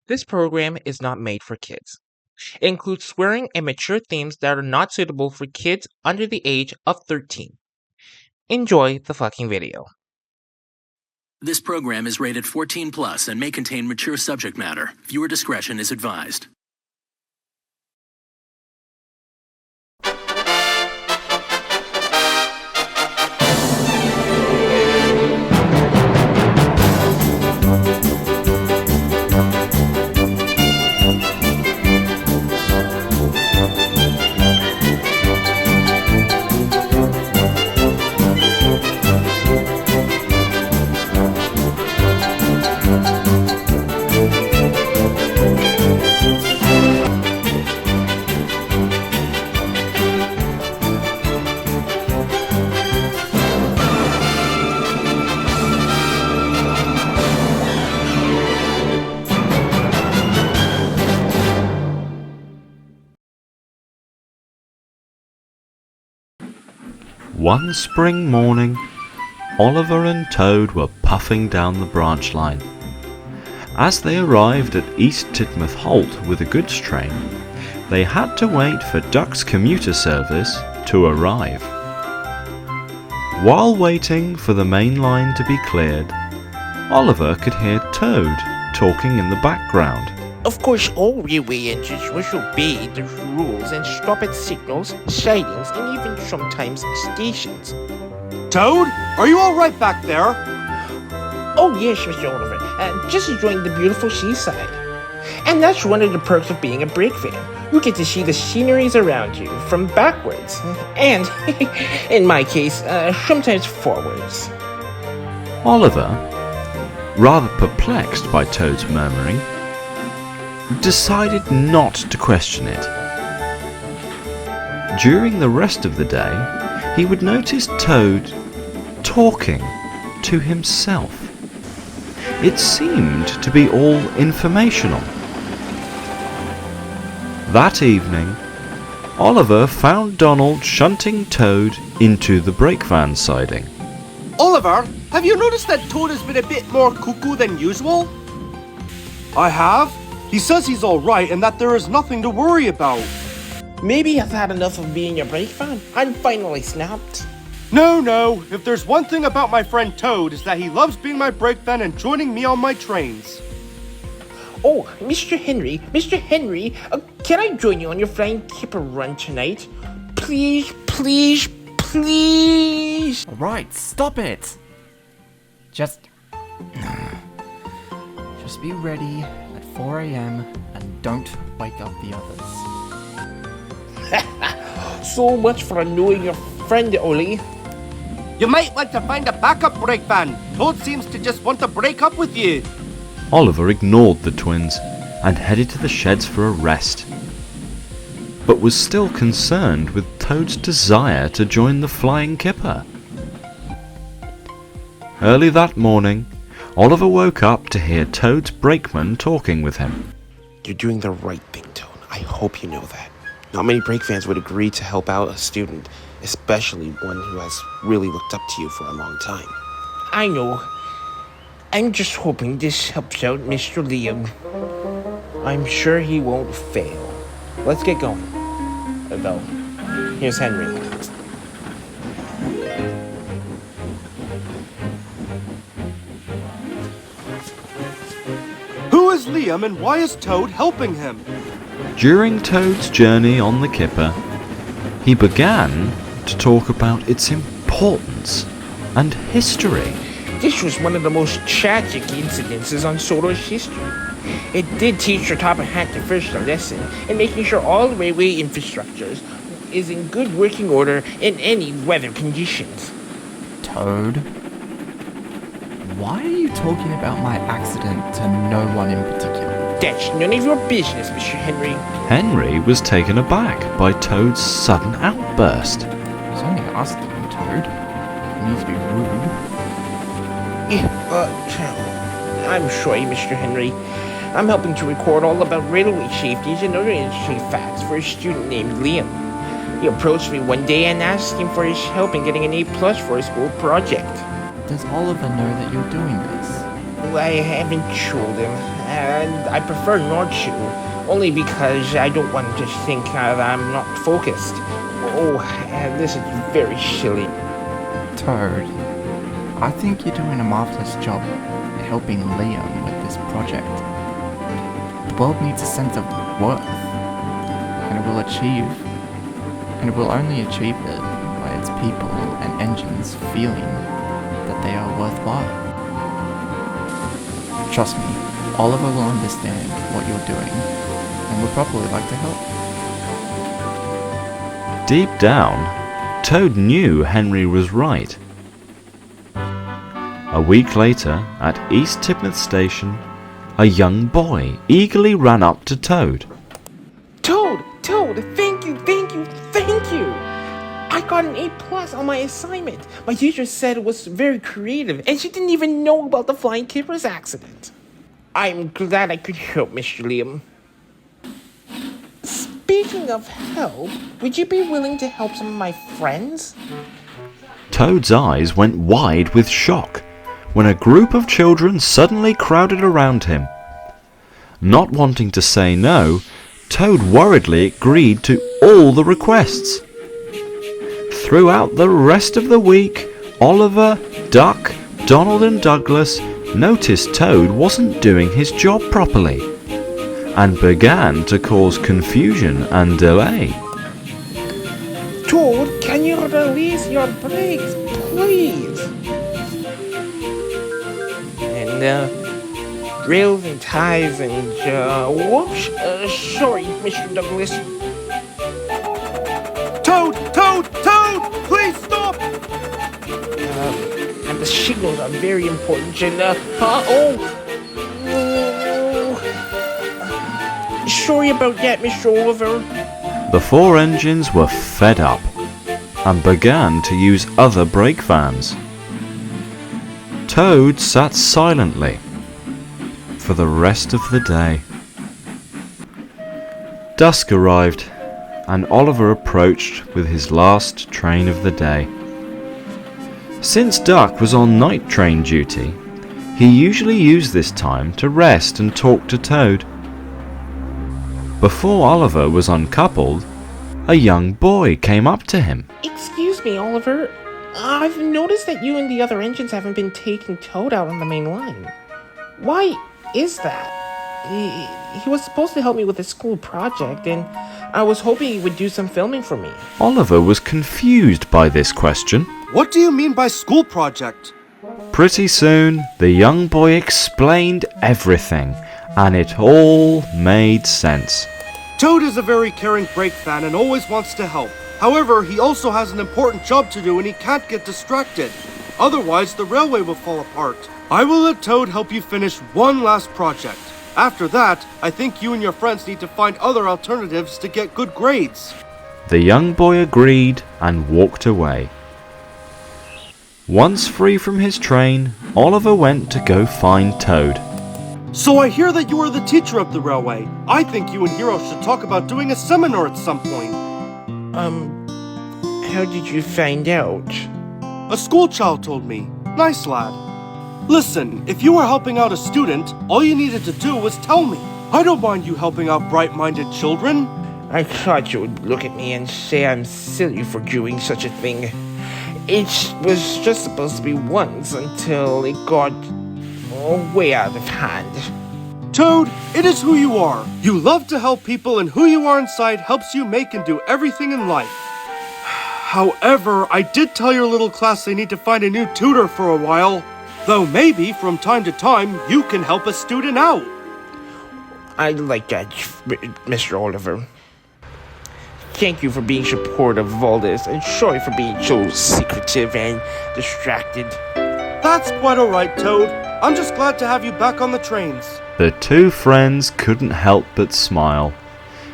This program is not made for kids. It includes swearing and mature themes that are not suitable for kids under the age of 13. Enjoy the fucking video. This program is rated 14 plus and may contain mature subject matter. Viewer discretion is advised. One spring morning, Oliver and Toad were puffing down the branch line. As they arrived at East Titmouth Holt with a goods train, they had to wait for Duck's commuter service to arrive. While waiting for the main line to be cleared, Oliver could hear Toad talking in the background. Of course, all railway engines must obey the rules and stop at signals, sidings, and even sometimes stations. Toad, are you all right back there? Oh yes, Mr. Oliver, just enjoying the beautiful seaside. And that's one of the perks of being a brake van. You get to see the sceneries around you from backwards, and, in my case, sometimes forwards. Oliver, rather perplexed by Toad's murmuring, decided not to question it. During the rest of the day, he would notice Toad talking to himself. It seemed to be all informational. That evening, Oliver found Donald shunting Toad into the brake van siding. Oliver, have you noticed that Toad has been a bit more cuckoo than usual? I have. He says he's alright and that there is nothing to worry about. Maybe I've had enough of being a brake fan. I'm finally snapped. No. If there's one thing about my friend Toad, is that he loves being my brake fan and joining me on my trains. Oh, Mr. Henry, can I join you on your flying kipper run tonight? Please. Alright, stop it! Just be ready at 4 a.m. and don't wake up the others. So much for knowing your friend, Ollie. You might want to find a backup brake van. Toad seems to just want to break up with you. Oliver ignored the twins and headed to the sheds for a rest, but was still concerned with Toad's desire to join the flying kipper. Early that morning, Oliver woke up to hear Toad's brakeman talking with him. You're doing the right thing, Toad. I hope you know that. Not many brake fans would agree to help out a student, especially one who has really looked up to you for a long time. I know. I'm just hoping this helps out Mr. Liam. I'm sure he won't fail. Let's get going. Though, here's Henry. Who is Liam and why is Toad helping him? During Toad's journey on the kipper, he began to talk about its importance and history. This was one of the most tragic incidences on Solar's history. It did teach your top hat the first lesson in making sure all railway infrastructure is in good working order in any weather conditions. Toad? Why are you talking about my accident to no one in particular? That's none of your business, Mr. Henry. Henry was taken aback by Toad's sudden outburst. I was only asking you, Toad. You need to be rude. I'm sorry, Mr. Henry. I'm helping to record all about railway safeties and other industry facts for a student named Liam. He approached me one day and asked him for his help in getting an A+ for a school project. Does Oliver know that you're doing this? Well, I haven't told him. and I prefer not to, only because I don't want to think that I'm not focused. Oh, and this is very silly. Toad, I think you're doing a marvelous job helping Liam with this project. The world needs a sense of worth, and it will only achieve it by its people and engines feeling that they are worthwhile. Trust me, Oliver will understand what you're doing, and would probably like to help. Deep down, Toad knew Henry was right. A week later, at East Tidmouth Station, a young boy eagerly ran up to Toad. Toad, thank you. I got an A+ on my assignment. My teacher said it was very creative, and she didn't even know about the flying kippers accident. I'm glad I could help, Mr. Liam. Speaking of help, would you be willing to help some of my friends? Toad's eyes went wide with shock when a group of children suddenly crowded around him. Not wanting to say no, Toad worriedly agreed to all the requests. Throughout the rest of the week, Oliver, Duck, Donald and Douglas noticed Toad wasn't doing his job properly and began to cause confusion and delay. Toad, can you release your brakes, please? And, rails and ties and, whoops, sorry, Mr. Douglas. Toad! Please stop! And the signals are very important, and, sorry about that, Mr. Oliver. The four engines were fed up and began to use other brake vans. Toad sat silently for the rest of the day. Dusk arrived, and Oliver approached with his last train of the day. Since Duck was on night train duty, he usually used this time to rest and talk to Toad. Before Oliver was uncoupled, a young boy came up to him. Excuse me, Oliver. I've noticed that you and the other engines haven't been taking Toad out on the main line. Why is that? He was supposed to help me with a school project, and I was hoping he would do some filming for me. Oliver was confused by this question. What do you mean by school project? Pretty soon, the young boy explained everything, and it all made sense. Toad is a very caring brake fan and always wants to help. However, he also has an important job to do and he can't get distracted. Otherwise, the railway will fall apart. I will let Toad help you finish one last project. After that, I think you and your friends need to find other alternatives to get good grades. The young boy agreed and walked away. Once free from his train, Oliver went to go find Toad. So I hear that you are the teacher of the railway. I think you and Hero should talk about doing a seminar at some point. How did you find out? A school child told me. Nice lad. Listen, if you were helping out a student, all you needed to do was tell me. I don't mind you helping out bright-minded children. I thought you would look at me and say I'm silly for doing such a thing. It was just supposed to be once until it got way out of hand. Toad, it is who you are. You love to help people, and who you are inside helps you make and do everything in life. However, I did tell your little class they need to find a new tutor for a while. Though maybe, from time to time, you can help a student out. I like that, Mr. Oliver. Thank you for being supportive of all this, and sorry for being so secretive and distracted. That's quite alright, Toad. I'm just glad to have you back on the trains. The two friends couldn't help but smile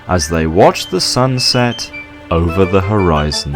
as they watched the sunset over the horizon.